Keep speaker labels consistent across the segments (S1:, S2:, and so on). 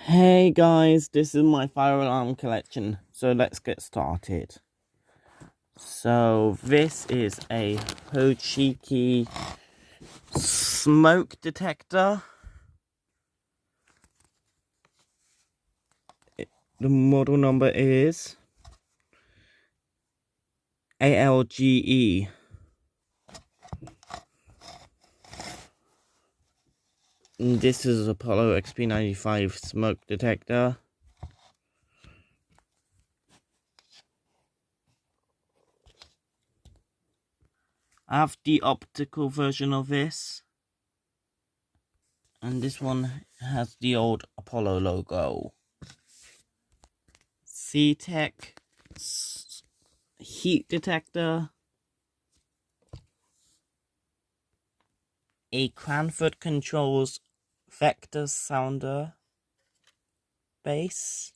S1: Hey guys, this is my fire alarm collection, so let's get started. So this is a Hochiki smoke detector. The model number is ALGE. And this is Apollo XP95 smoke detector. I have the optical version of this, and this one has the old Apollo logo. C-Tech heat detector, a Cranford Controls vector sounder base,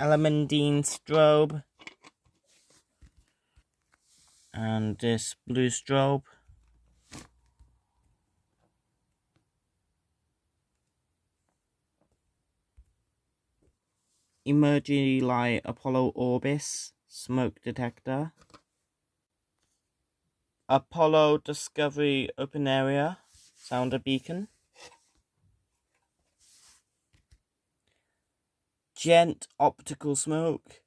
S1: Alamandine strobe, and this blue strobe. Emergency Light Apollo Orbis smoke detector. Apollo Discovery Open Area sounder beacon. Gent optical smoke.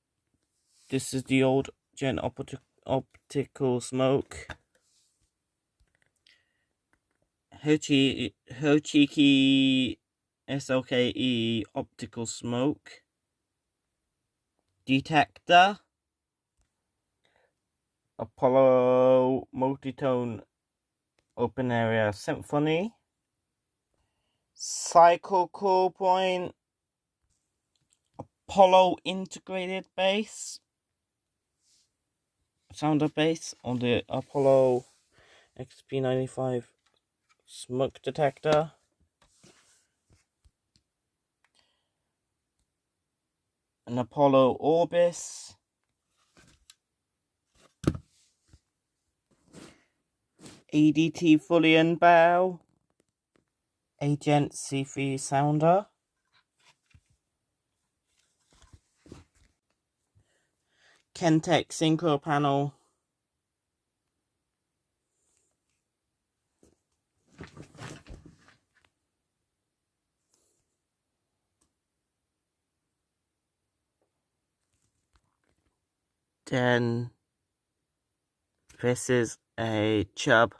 S1: This is the old Gent optical smoke. Hochiki SLKE optical smoke detector. Apollo multitone open area symphony. Cycle cool point. Apollo integrated base sounder base on the Apollo XP95 smoke detector. An Apollo Orbis. ADT fully unbow. A Gent C3 sounder. Kentech synchro panel. Then this is a Chubb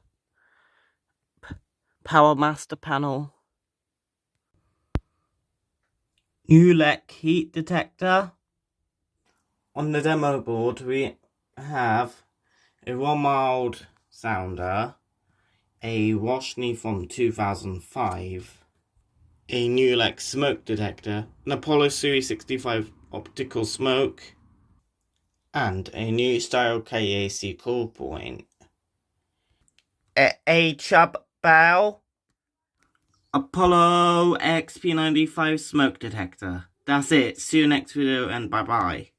S1: Power Master panel. ULEC heat detector. On the demo board we have a Romuald sounder, a Washney from 2005, a ULEC smoke detector, an Apollo Series 65 optical smoke, and a new style KAC cool point. A Chubb bow. Apollo XP95 smoke detector. That's it. See you next video and bye bye.